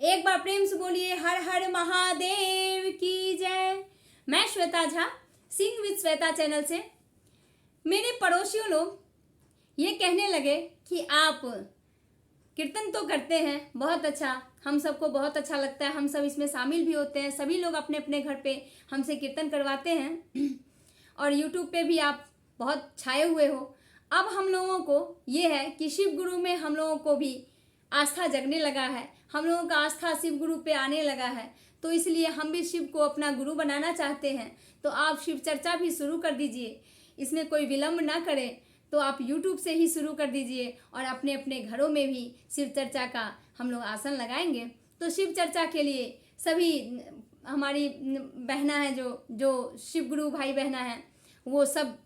एक बार प्रेम से बोलिए हर हर महादेव की जय। मैं Shweta Jha, sing with Shweta channel से। मेरे पड़ोसियों लोग ये कहने लगे कि आप कीर्तन तो करते हैं, बहुत अच्छा, हम सबको बहुत अच्छा लगता है, हम सब इसमें शामिल भी होते हैं। सभी लोग अपने अपने घर पे हमसे कीर्तन करवाते हैं और यूट्यूब पे भी आप बहुत छाए हुए हो। अब हम लोगों को ये है कि शिव गुरु में हम लोगों को भी आस्था जगने लगा है, हम लोगों का आस्था शिव गुरु पे आने लगा है, तो इसलिए हम भी शिव को अपना गुरु बनाना चाहते हैं। तो आप शिव चर्चा भी शुरू कर दीजिए, इसमें कोई विलम्ब ना करें। तो आप YouTube से ही शुरू कर दीजिए और अपने अपने घरों में भी शिव चर्चा का हम लोग आसन लगाएंगे। तो शिव चर्चा के लिए सभी हमारी बहना है, जो शिव गुरु भाई बहना है, वो सब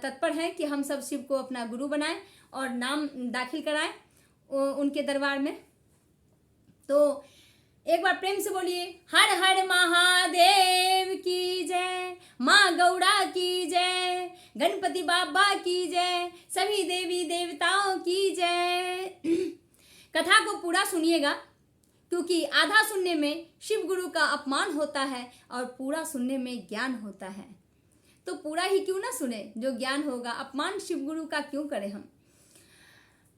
तत्पर हैं कि हम सब शिव को अपना गुरु बनाएं और नाम दाखिल कराएं उनके दरबार में। तो एक बार प्रेम से बोलिए हर हर महादेव की जय, माँ गौड़ा की जय, गणपति बाबा की जय, सभी देवी देवताओं की जय। कथा को पूरा सुनिएगा, क्योंकि आधा सुनने में शिव गुरु का अपमान होता है और पूरा सुनने में ज्ञान होता है। तो पूरा ही क्यों ना सुने, जो ज्ञान होगा, अपमान शिव गुरु का क्यों करें हम।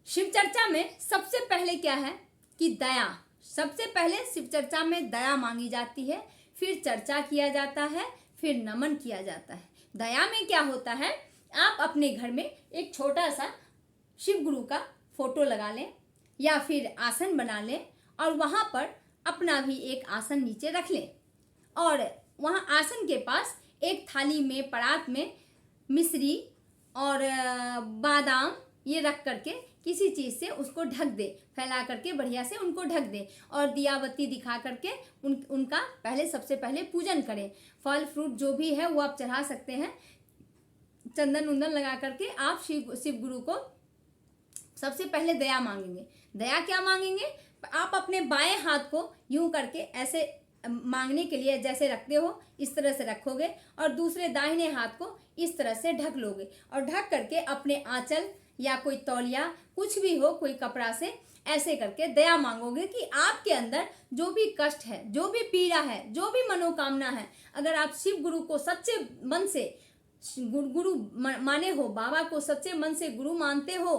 शिव चर्चा में सबसे पहले क्या है कि दया। सबसे पहले शिव चर्चा में दया मांगी जाती है, फिर चर्चा किया जाता है, फिर नमन किया जाता है। दया में क्या होता है, आप अपने घर में एक छोटा सा शिव गुरु का फोटो लगा लें या फिर आसन बना लें और वहाँ पर अपना भी एक आसन नीचे रख लें और वहाँ आसन के पास एक थाली में परात में मिश्री और बादाम ये रख करके किसी चीज़ से उसको ढक दे, फैला करके बढ़िया से उनको ढक दे और दिया बत्ती दिखा करके उनका पहले सबसे पहले पूजन करें। फल फ्रूट जो भी है वो आप चढ़ा सकते हैं। चंदन उंदन लगा करके आप शिव गुरु को सबसे पहले दया मांगेंगे। दया क्या मांगेंगे, आप अपने बाएं हाथ को यूं करके ऐसे मांगने के लिए जैसे रखते हो इस तरह से रखोगे और दूसरे दाहिने हाथ को इस तरह से ढक लोगे और ढक करके अपने आंचल या कोई तौलिया कुछ भी हो, कोई कपड़ा से ऐसे करके दया मांगोगे कि आपके अंदर जो भी कष्ट है, जो भी पीड़ा है, जो भी मनोकामना है, अगर आप शिव गुरु को सच्चे मन से गुरु माने हो, बाबा को सच्चे मन से गुरु मानते हो,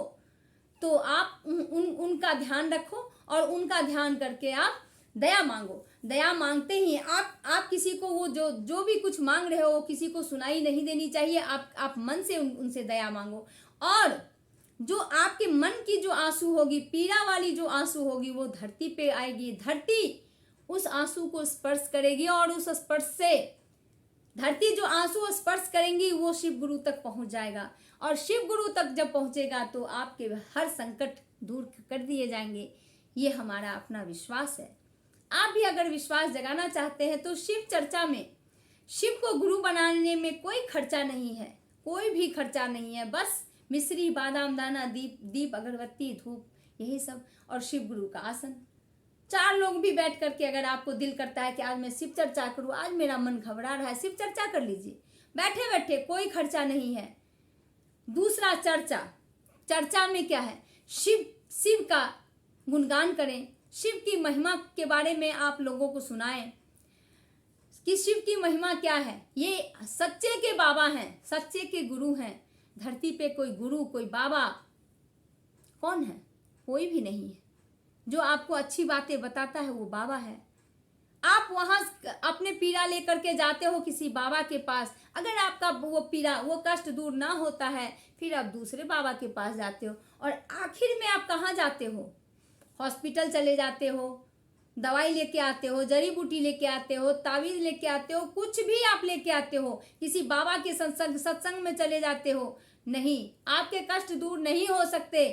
तो आप उनका ध्यान रखो और उनका ध्यान करके आप दया मांगो। दया मांगते ही आप किसी को वो जो भी कुछ मांग रहे हो किसी को सुनाई नहीं देनी चाहिए। आप मन से उनसे दया मांगो और जो आपके मन की जो आंसू होगी, पीड़ा वाली जो आंसू होगी, वो धरती पे आएगी। धरती उस आंसू को स्पर्श करेगी और उस स्पर्श से धरती जो आंसू स्पर्श करेंगी वो शिव गुरु तक पहुंच जाएगा और शिव गुरु तक जब पहुंचेगा तो आपके हर संकट दूर कर दिए जाएंगे। ये हमारा अपना विश्वास है। आप भी अगर विश्वास जगाना चाहते हैं तो शिव चर्चा में शिव को गुरु बनाने में कोई खर्चा नहीं है, कोई भी खर्चा नहीं है। बस मिश्री, बादाम दाना, दीप अगरबत्ती, धूप, यही सब और शिव गुरु का आसन। 4 लोग भी बैठ करके अगर आपको दिल करता है कि आज मैं शिव चर्चा करूं, आज मेरा मन घबरा रहा है, शिव चर्चा कर लीजिए। बैठे बैठे, कोई खर्चा नहीं है। दूसरा चर्चा में क्या है, शिव का गुणगान करें, शिव की महिमा के बारे में आप लोगों को सुनाएं कि शिव की महिमा क्या है। ये सच्चे के बाबा हैं, सच्चे के गुरु हैं। धरती पे कोई गुरु, कोई बाबा कौन है? कोई भी नहीं है। जो आपको अच्छी बातें बताता है वो बाबा है। आप वहां अपने पीड़ा लेकर के जाते हो किसी बाबा के पास, अगर आपका वो पीड़ा, वो कष्ट दूर ना होता है, फिर आप दूसरे बाबा के पास जाते हो और आखिर में आप कहाँ जाते हो? हॉस्पिटल चले जाते हो, दवाई लेके आते हो, जड़ी बूटी लेके आते हो, तावीज लेके आते हो, कुछ भी आप लेके आते हो, किसी बाबा के सत्संग में चले जाते हो। नहीं, आपके कष्ट दूर नहीं हो सकते।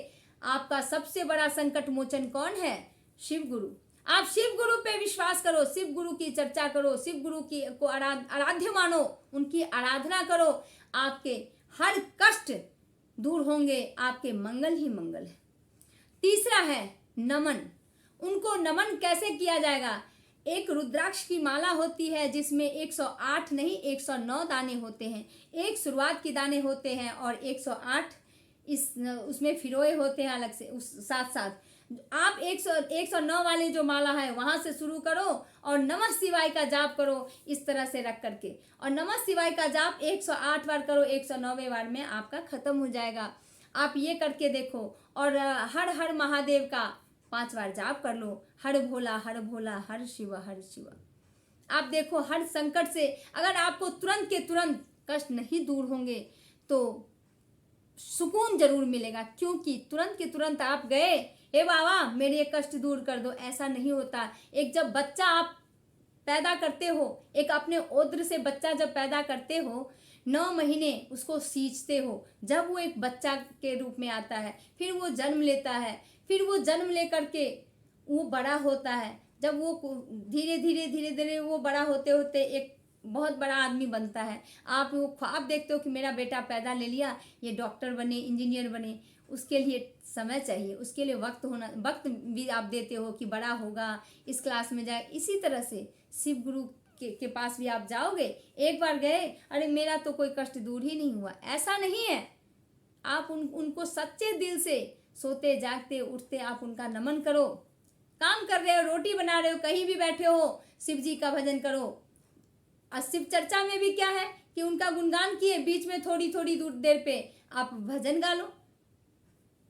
आपका सबसे बड़ा संकट मोचन कौन है? शिव गुरु। आप शिव गुरु पे विश्वास करो, शिव गुरु की चर्चा करो, शिव गुरु को आराध्य मानो, उनकी आराधना करो, आपके हर कष्ट दूर होंगे, आपके मंगल ही मंगल है। तीसरा है नमन। उनको नमन कैसे किया जाएगा? एक रुद्राक्ष की माला होती है जिसमें 108 नहीं 109 दाने होते हैं। एक शुरुआत के दाने होते हैं और 108 उसमें फिरोए होते हैं अलग से उस साथ साथ। आप 109 वाले जो माला है वहां से शुरू करो और नमः शिवाय का जाप करो इस तरह से रख करके, और नमः शिवाय का जाप 108 बार करो, 109वें बार में आपका खत्म हो जाएगा। आप ये करके देखो। और हर हर महादेव का 5 बार जाप कर लो, हर भोला हर शिव हर शिव। आप देखो हर संकट से अगर आपको तुरंत के तुरंत कष्ट नहीं दूर होंगे तो सुकून जरूर मिलेगा, क्योंकि तुरंत के तुरंत आप गए, हे बाबा मेरे ये कष्ट दूर कर दो, ऐसा नहीं होता। एक जब बच्चा आप पैदा करते हो, एक अपने उदर से बच्चा जब पैदा करते हो, 9 महीने उसको सींचते हो, जब वो एक बच्चा के रूप में आता है, फिर वो जन्म लेता है, फिर वो जन्म लेकर के वो बड़ा होता है, जब वो धीरे धीरे वो बड़ा होते होते एक बहुत बड़ा आदमी बनता है। आप वो ख्वाब देखते हो कि मेरा बेटा पैदा ले लिया, ये डॉक्टर बने, इंजीनियर बने, उसके लिए समय चाहिए, उसके लिए वक्त भी आप देते हो कि बड़ा होगा, इस क्लास में जाए। इसी तरह से शिव गुरु के पास भी आप जाओगे, एक बार गए, अरे मेरा तो कोई कष्ट दूर ही नहीं हुआ, ऐसा नहीं है। आप उनको सच्चे दिल से सोते जागते उठते आप उनका नमन करो। काम कर रहे हो, रोटी बना रहे हो, कहीं भी बैठे हो, शिव जी का भजन करो। और शिव चर्चा में भी क्या है कि उनका गुणगान किए, बीच में थोड़ी थोड़ी देर पे आप भजन गा लो,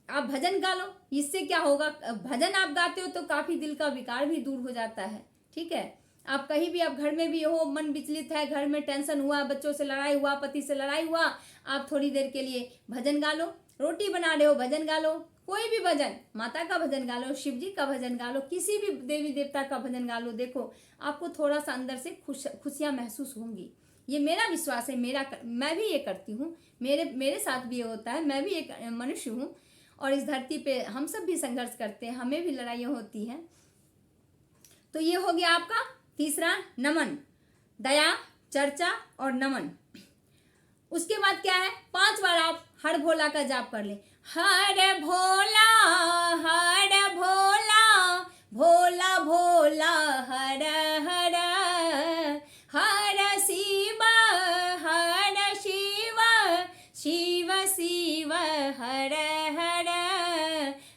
आप भजन गा लो। इससे क्या होगा, भजन आप गाते हो तो काफी दिल का विकार भी दूर हो जाता है। ठीक है, आप कहीं भी, आप घर में भी हो, मन विचलित है, घर में टेंशन हुआ, बच्चों से लड़ाई हुआ, पति से लड़ाई हुआ, आप थोड़ी देर के लिए भजन गा लो। रोटी बना रहे हो, भजन गा लो, कोई भी भजन, माता का भजन गा लो, शिव जी का भजन गा लो, किसी भी देवी देवता का भजन गा लो। देखो आपको थोड़ा सा अंदर से खुशियां महसूस होंगी। ये मेरा विश्वास है, मैं भी ये करती हूँ, मेरे साथ भी ये होता है। मैं भी एक मनुष्य हूँ और इस धरती पे हम सब भी संघर्ष करते हैं, हमें भी लड़ाइयाँ होती हैं। तो ये हो गया आपका तीसरा नमन, दया, चर्चा और नमन। उसके बाद क्या है, 5 बार आप हर भोला का जाप कर ले। हर भोला भोला भोला हर हर, हर शिव शिव शिव हर हर,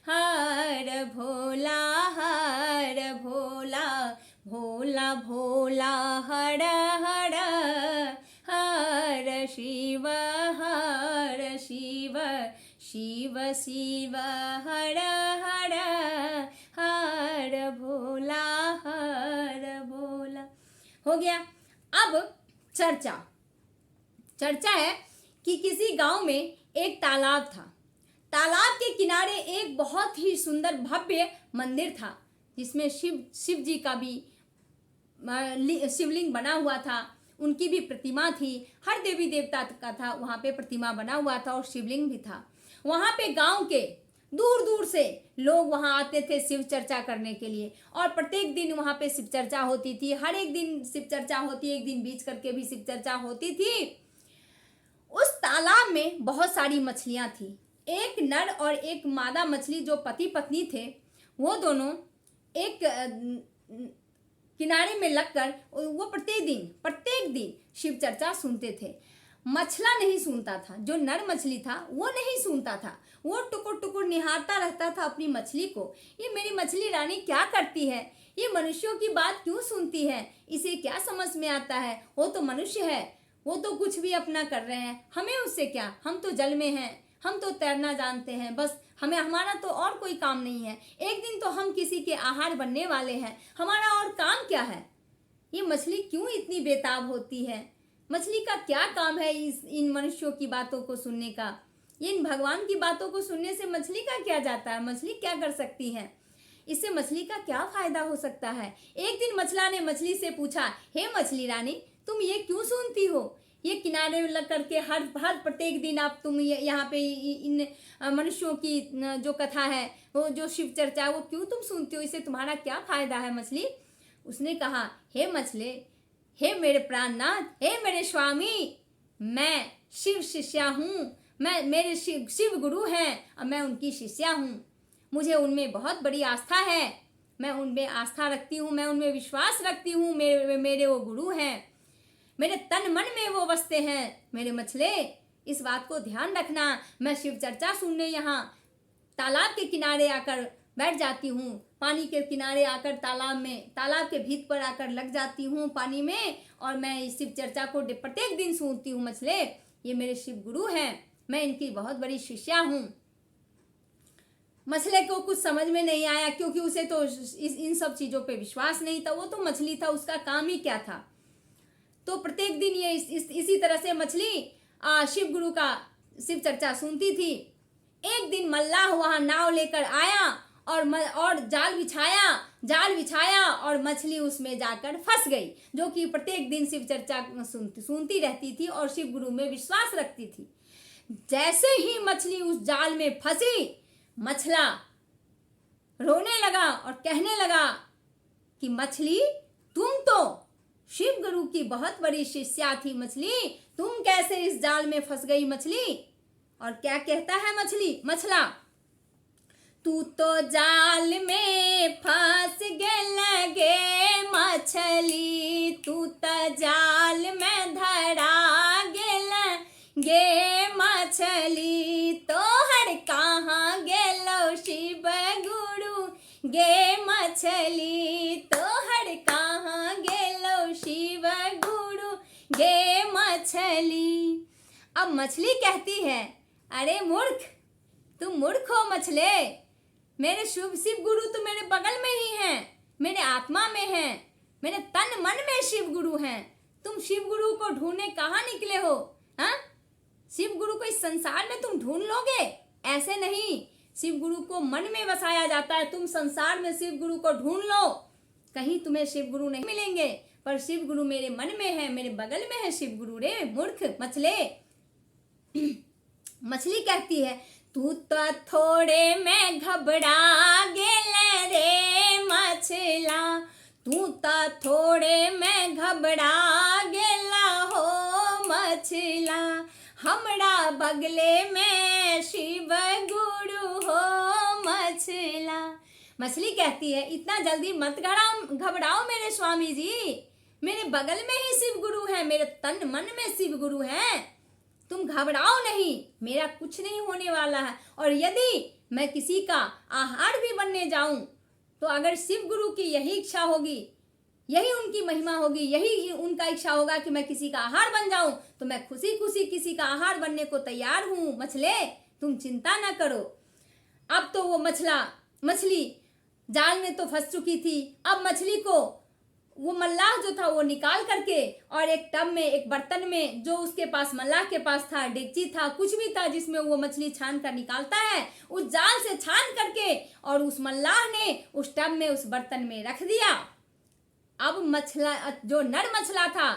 हर भोला भोला भोला हर हर, हर शिव शिव शिव शिव हर हर, हर भोला हो गया। अब चर्चा है कि किसी गांव में एक तालाब था। तालाब के किनारे एक बहुत ही सुंदर भव्य मंदिर था, जिसमें शिव जी का भी शिवलिंग बना हुआ था, उनकी भी प्रतिमा थी। हर देवी देवता का था वहाँ पे प्रतिमा बना हुआ था और शिवलिंग भी था। वहाँ पे गांव के दूर दूर से लोग वहाँ आते थे शिव चर्चा करने के लिए, और प्रत्येक दिन वहाँ पे शिव चर्चा होती थी। हर एक दिन शिव चर्चा होती, एक दिन बीच करके भी शिव चर्चा होती थी। उस तालाब में बहुत सारी मछलियाँ थी। एक नर और एक मादा मछली जो पति पत्नी थे, वो दोनों एक किनारे में लगकर वो प्रत्येक दिन शिव चर्चा सुनते थे। मछला नहीं सुनता था, जो नर मछली था वो नहीं सुनता था, वो टुकुर टुकुर निहारता रहता था अपनी मछली को। ये मेरी मछली रानी क्या करती है, ये मनुष्यों की बात क्यों सुनती है, इसे क्या समझ में आता है, वो तो मनुष्य है, वो तो कुछ भी अपना कर रहे हैं, हमें उससे क्या, हम तो जल में हैं, हम तो तैरना जानते हैं, बस हमारा तो और कोई काम नहीं है, एक दिन तो हम किसी के आहार बनने वाले हैं, हमारा और काम क्या है। ये मछली क्यों इतनी बेताब होती है, मछली का क्या काम है इन मनुष्यों की बातों को सुनने का, इन भगवान की बातों को सुनने से मछली का क्या जाता है, मछली क्या कर सकती है, इससे मछली का क्या फायदा हो सकता है। एक दिन मछला ने मछली से पूछा, हे मछली रानी, तुम ये क्यों सुनती हो, ये किनारे में लग करके हर प्रत्येक दिन आप तुम यहाँ पे इन मनुष्यों की जो कथा है, वो जो शिव चर्चा है, वो क्यों तुम सुनती हो, इससे तुम्हारा क्या फायदा है मछली। उसने कहा, हे मछली, हे मेरे प्राणनाथ, हे मेरे स्वामी, मैं शिव शिष्या हूँ, मेरे शिव गुरु हैं और मैं उनकी शिष्या हूँ, मुझे उनमें बहुत बड़ी आस्था है, मैं उनमें आस्था रखती हूँ, मैं उनमें विश्वास रखती हूँ, मेरे वो गुरु हैं, मेरे तन मन में वो बसते हैं। मेरे मछले, इस बात को ध्यान रखना, मैं शिव चर्चा सुनने यहाँ तालाब के किनारे आकर बैठ जाती हूँ, पानी के किनारे आकर तालाब के भीत पर आकर लग जाती हूँ पानी में, और मैं शिव चर्चा को प्रत्येक दिन सुनती हूँ। मछले, ये मेरे शिव गुरु हैं, मैं इनकी बहुत बड़ी शिष्या हूँ। मछले को कुछ समझ में नहीं आया, क्योंकि उसे तो इन सब चीजों पे विश्वास नहीं था। वो तो मछली था, उसका काम ही क्या था। तो प्रत्येक दिन ये इसी तरह से मछली शिव गुरु का शिव चर्चा सुनती थी। एक दिन मल्लाह वहां नाव लेकर आया और जाल बिछाया और मछली उसमें जाकर फंस गई, जो कि प्रत्येक दिन शिव चर्चा सुनती रहती थी और शिव गुरु में विश्वास रखती थी। जैसे ही मछली उस जाल में फंसी, मछला रोने लगा और कहने लगा कि मछली, तुम तो शिव गुरु की बहुत बड़ी शिष्या थी। मछली, तुम कैसे इस जाल में फंस गई मछली? और क्या कहता है मछला, तू तो जाल में फंस लगे मछली, तू तो जाल में धरा गे मछली, तोहर कहाँ गेलो शिव गुरु गे मछली, तोहर कहाँ गेलो शिव गुरु गे मछली। अब मछली कहती है, अरे मूर्ख, तुम मूर्ख हो मछले, मेरे शिव गुरु तो मेरे बगल में ही हैं, मेरे आत्मा में हैं, मेरे तन मन में शिव गुरु हैं। तुम शिव गुरु को ढूंढने कहाँ निकले हो? हाँ, शिव गुरु को इस संसार में तुम ढूंढ लोगे? ऐसे नहीं, शिव गुरु को मन में बसाया जाता है। तुम संसार में शिव गुरु को ढूंढ लो, कहीं तुम्हें शिव गुरु नहीं मिलेंगे, पर शिव गुरु मेरे मन में है, मेरे बगल में है शिव गुरु रे मूर्ख मछले। मछली कहती है, तू तो थोड़े में घबरा गेले रे मछला, तू तो थोड़े में घबरा गेला हो मछला, हमरा बगले में शिव गुरु हो मछला। मछली कहती है, इतना जल्दी मत घबराओ मेरे स्वामी जी, मेरे बगल में ही शिव गुरु है, मेरे तन मन में शिव गुरु है, तुम घबराओ नहीं, मेरा कुछ नहीं होने वाला है। और यदि मैं किसी का आहार भी बनने जाऊं, तो अगर शिव गुरु की यही इच्छा होगी, यही उनकी महिमा होगी, यही उनका इच्छा होगा कि मैं किसी का आहार बन जाऊं, तो मैं खुशी खुशी किसी का आहार बनने को तैयार हूं मछले, तुम चिंता ना करो। अब तो वो मछली जाल में तो फंस चुकी थी। अब मछली को वो मल्लाह जो था वो निकाल करके, और एक टब में, एक बर्तन में, जो उसके पास मल्लाह के पास था, डेगची था, कुछ भी था जिसमें वो मछली छान कर निकालता है, उस जाल से छान करके और उस मल्लाह ने उस टब में, उस बर्तन में रख दिया। अब जो नर मछला था,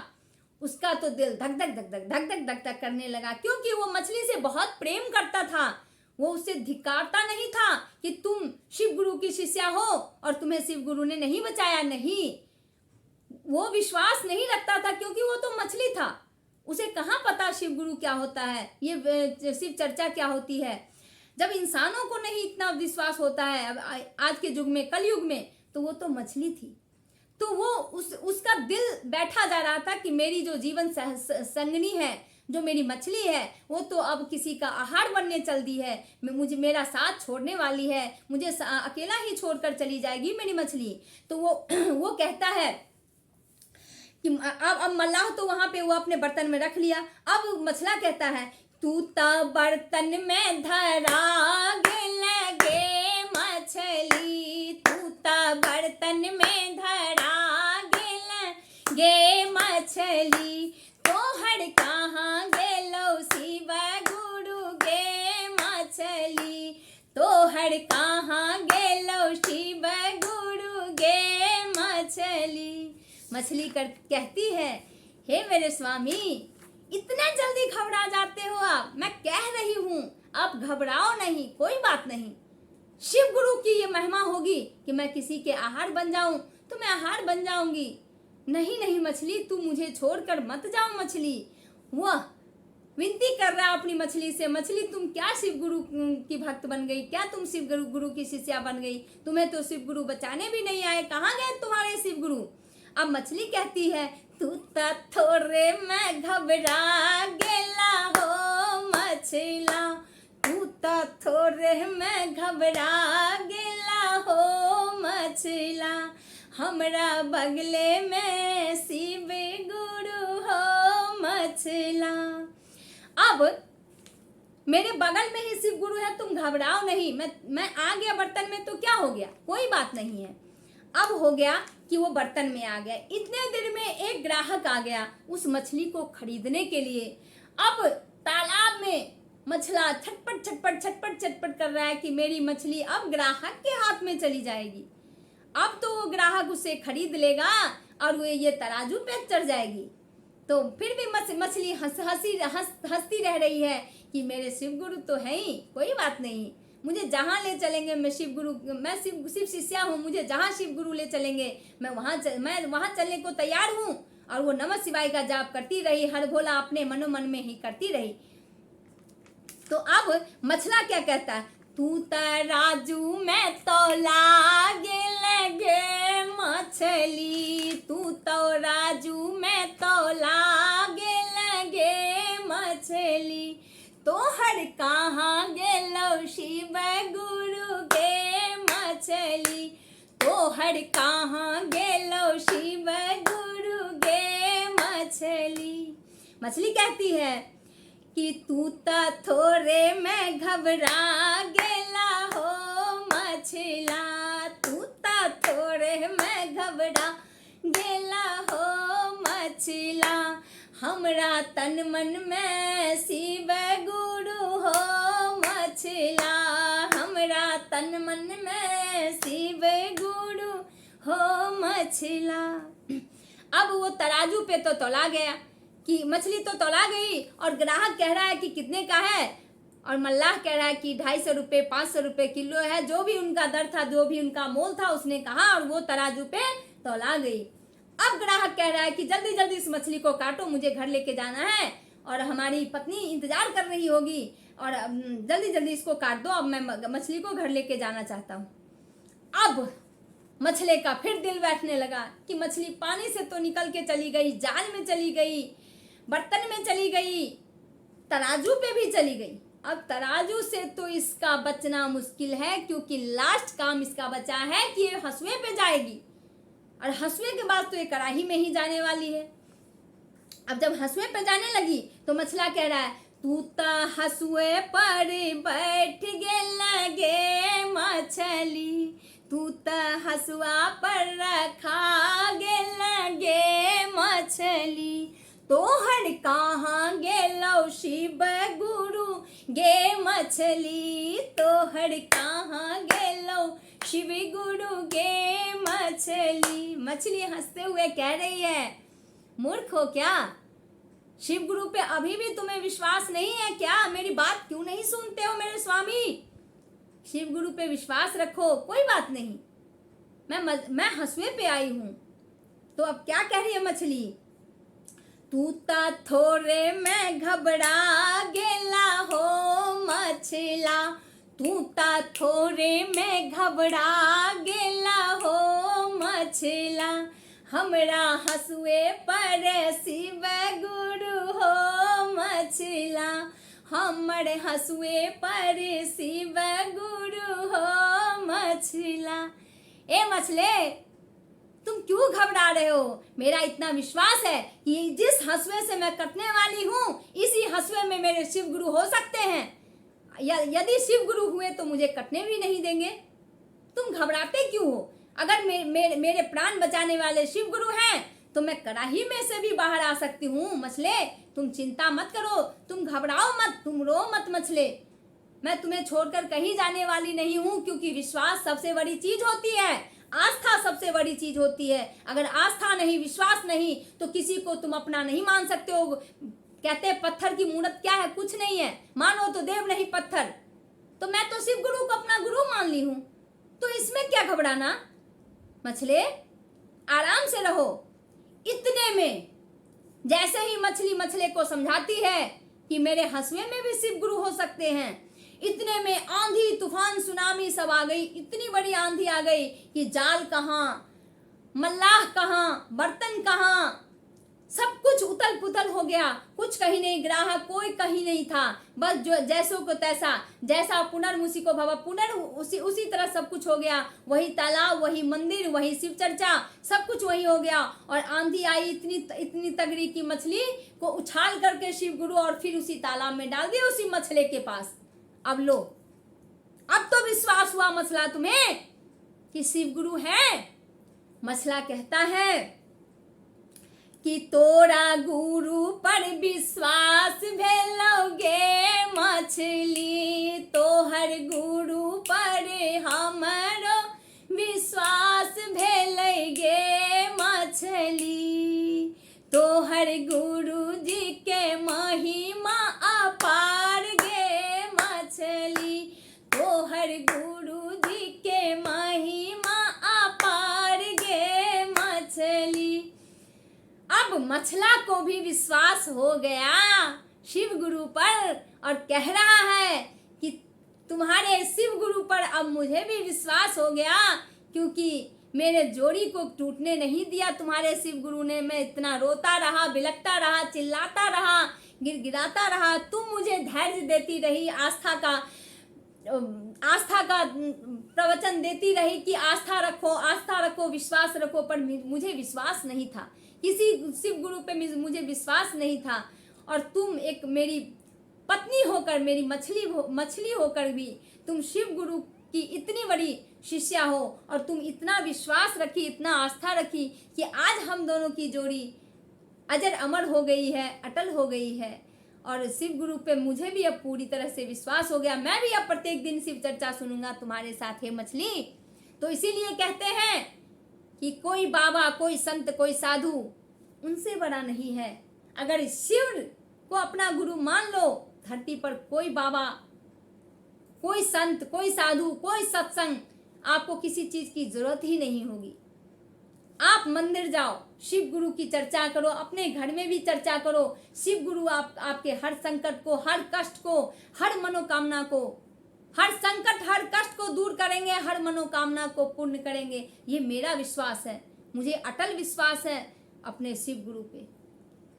उसका तो दिल धक धक धक धक धक धक धक धक करने लगा, क्योंकि वो मछली से बहुत प्रेम करता था। वो उसे धिक्कारता नहीं था कि तुम शिव गुरु की शिष्या हो और तुम्हें शिव गुरु ने नहीं बचाया, नहीं, वो विश्वास नहीं रखता था, क्योंकि वो तो मछली था, उसे कहाँ पता शिव गुरु क्या होता है, ये शिव चर्चा क्या होती है। जब इंसानों को नहीं इतना विश्वास होता है अब आज के युग में, कलयुग में, तो वो तो मछली थी। तो वो उसका दिल बैठा जा रहा था कि मेरी जो जीवन संगनी है, जो मेरी मछली है, वो तो अब किसी का आहार बनने चल दी है, मेरा साथ छोड़ने वाली है, मुझे अकेला ही छोड़कर चली जाएगी मेरी मछली। तो वो कहता है कि अब मल्लाह तो वहां पे वो अपने बर्तन में रख लिया। अब मछला कहता है, तू तो बर्तन में धरा लगे मछली, तू तो बर्तन में धरा गे मछली, तोहर कहाँ गेलो शिव गुरु गे मछली, तोहर कहाँ गेलो शिव गुरु गे मछली। मछली कहती है, हे मेरे स्वामी, इतना जल्दी घबरा जाते हो आप, मैं कह रही हूँ आप घबराओ नहीं, कोई बात नहीं। शिव गुरु की ये महिमा होगी कि मैं किसी के आहार बन जाऊं, तो मैं आहार बन जाऊंगी। नहीं नहीं मछली, तू मुझे छोड़कर मत जाओ मछली। वह विनती कर रहा अपनी मछली से, मछली तुम क्या शिव गुरु की भक्त बन गई, क्या तुम शिव गुरु की शिष्या बन गई, तुम्हें तो शिव गुरु बचाने भी नहीं आए, कहाँ गए तुम्हारे शिव गुरु। अब मछली कहती है, तू तो थोड़े में घबरा गेला हो मछला, तू तो थोड़े में घबरा गेला हो मछला, हमरा बगले में शिव गुरु हो मछला। अब मेरे बगल में ही शिव गुरु है, तुम घबराओ नहीं, मैं आ गया बर्तन में तो क्या हो गया, कोई बात नहीं है। अब हो गया कि वो बर्तन में आ गया। इतने देर में एक ग्राहक आ गया उस मछली को खरीदने के लिए। अब तालाब में मछला छटपट छटपट छटपट छटपट कर रहा है कि मेरी मछली अब ग्राहक के हाथ में चली जाएगी। अब तो वो ग्राहक उसे खरीद लेगा और वो ये तराजू पे चढ़ जाएगी। तो फिर भी मछली हंसती रह रही है कि मेरे शिव गुरु तो है ही, कोई बात नहीं, मुझे जहाँ ले चलेंगे मैं शिव शिष्या हूँ, मुझे जहाँ शिव गुरु ले चलेंगे मैं वहाँ चलने को तैयार हूँ। और वो नमः शिवाय का जाप करती रही, हर भोला अपने मनोमन में ही करती रही। तो अब मछला क्या कहता है, तू तराजू में तो लागे लगे मछली, तू तो राजू में तो लागे लगे मछली, तो हर कहाँ गेलो शिव गुरु गे मछली, तो हर कहाँ गेलो शिव गुरु गे मछली। मछली कहती है कि तू ता थोड़े में घबरा गेला हो मछला, तू ता थोड़े में घबरा गेला हो मछला, हमरा तन मन में शिव गुरु हो मछला, हमरा तन मन में शिव गुरु हो मछला। अब वो तराजू पे तो तौला गया कि मछली तो तौला गई और ग्राहक कह रहा है कि कितने का है, और मल्लाह कह रहा है कि 250 रुपये 500 रुपये किलो है। जो भी उनका दर था, जो भी उनका मोल था उसने कहा और वो तराजू पे तौला गई। अब ग्राहक कह रहा है कि जल्दी जल्दी इस मछली को काटो, मुझे घर लेके जाना है और हमारी पत्नी इंतजार कर रही होगी, और जल्दी जल्दी इसको काट दो, अब मैं मछली को घर लेके जाना चाहता हूँ। अब मछली का फिर दिल बैठने लगा कि मछली पानी से तो निकल के चली गई, जाल में चली गई, बर्तन में चली गई, तराजू पे भी चली गई। अब तराजू से तो इसका बचना मुश्किल है, क्योंकि लास्ट काम इसका बचा है कि ये हंसुए पे जाएगी, और हंसुए के बाद तो ये कढ़ाई में ही जाने वाली है। अब जब हंसुए पे जाने लगी तो मछला कह रहा है, तू ता हंसुए पर बैठ लगे मछली, तू ता हंसुआ पर रखा लगे मछली, तोहर कहाँ गेलो शिव गुरु गे मछली, तोहर कहाँ गेलो शिव गुरु गे मछली। मछली हंसते हुए कह रही है, मूर्ख हो क्या, शिव गुरु पे अभी भी तुम्हें विश्वास नहीं है क्या, मेरी बात क्यों नहीं सुनते हो मेरे स्वामी, शिव गुरु पे विश्वास रखो, कोई बात नहीं, मैं हंसुए पे आई हूं। तो अब क्या कह रही है मछली, तू ता थोड़े में घबरा गेला हो मछला, तू ता थोड़े में घबरा गेला हो मछला, हमरा हंसुए पर शिव गुरु हो मछला, हमर हंसुए पर शिव गुरु हो मछला। ए मछले, तुम क्यों घबरा रहे हो, मेरा इतना विश्वास है कि जिस हंसुए से मैं कटने वाली हूँ इसी हंसुए में मेरे शिव गुरु हो सकते हैं, यदि शिव गुरु हुए तो मुझे कटने भी नहीं देंगे। तुम घबराते क्यों हो, अगर मेरे प्राण बचाने वाले शिव गुरु हैं तो मैं कड़ाही में से भी बाहर आ सकती हूँ। मछले, तुम चिंता मत करो, तुम घबराओ मत, तुम रो मत मछले, मैं तुम्हें छोड़कर कहीं जाने वाली नहीं हूँ, क्योंकि विश्वास सबसे बड़ी चीज होती है, आस्था सबसे बड़ी चीज होती है। अगर आस्था नहीं, विश्वास नहीं तो किसी को तुम अपना नहीं मान सकते हो। कहते हैं पत्थर की मूरत क्या है, कुछ नहीं है, मानो तो देव नहीं पत्थर। तो मैं तो शिव गुरु को अपना गुरु मान ली हूँ, तो इसमें क्या घबराना। मछले, आराम से रहो। इतने में जैसे ही मछली मछले को समझाती है कि मेरे हंसुए में भी शिव गुरु हो सकते हैं, इतने में आंधी तूफान सुनामी सब आ गई। इतनी बड़ी आंधी आ गई कि जाल कहाँ, मल्लाह कहाँ, बर्तन कहाँ, सब कुछ उथल पुथल हो गया, कुछ कहीं नहीं, ग्राहक कोई कहीं नहीं था, बस जो जैसो को तैसा, जैसा पुनर्मुसी को भवा उसी तरह सब कुछ हो गया। वही तालाब, वही मंदिर, वही शिव चर्चा, सब कुछ वही हो गया। और आंधी आई इतनी तगड़ी की मछली को उछाल करके शिव गुरु और फिर उसी तालाब में डाल दिया, उसी मछली के पास। अब लो, अब तो विश्वास हुआ मछला तुम्हें कि शिव गुरु है। मछला कहता है कि तोरा गुरु पर विश्वास भेलोगे मछली, तोहर गुरु पर हमरो विश्वास भेलगे मछली, तोहर गुरु जी के महिमा अपार गे मछली, तोहर गुरु जी के महिमा अपार गे मछली। अब मछला को भी विश्वास हो गया शिव गुरु पर और कह रहा है कि तुम्हारे शिव गुरु पर अब मुझे भी विश्वास हो गया, क्योंकि मेरे जोड़ी को टूटने नहीं दिया तुम्हारे शिव गुरु ने। मैं इतना रोता रहा, बिलखता रहा, चिल्लाता रहा, गिड़गिड़ाता रहा, तुम मुझे धैर्य देती रही, आस्था का प्रवचन देती रही कि आस्था रखो, विश्वास रखो, पर मुझे विश्वास नहीं था, किसी शिव गुरु पे मुझे विश्वास नहीं था। और तुम एक मेरी पत्नी होकर, मेरी मछली होकर भी तुम शिव गुरु की इतनी बड़ी शिष्या हो, और तुम इतना विश्वास रखी, इतना आस्था रखी कि आज हम दोनों की जोड़ी अजर अमर हो गई है, अटल हो गई है। और शिव गुरु पे मुझे भी अब पूरी तरह से विश्वास हो गया। मैं भी अब प्रत्येक दिन शिव चर्चा सुनूंगा तुम्हारे साथ है मछली। तो इसीलिए कहते हैं कि कोई बाबा, कोई संत, कोई साधु उनसे बड़ा नहीं है। अगर शिव को अपना गुरु मान लो, धरती पर कोई बाबा, कोई संत, कोई साधु, कोई सत्संग, आपको किसी चीज की जरूरत ही नहीं होगी। आप मंदिर जाओ, शिव गुरु की चर्चा करो, अपने घर में भी चर्चा करो। शिव गुरु आपके हर संकट को, हर कष्ट को, हर मनोकामना को, हर संकट, हर कष्ट को दूर करेंगे, हर मनोकामना को पूर्ण करेंगे। ये मेरा विश्वास है, मुझे अटल विश्वास है अपने शिव गुरु पे।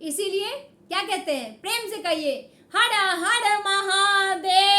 इसीलिए क्या कहते हैं, प्रेम से कहिए, हर हर महादेव।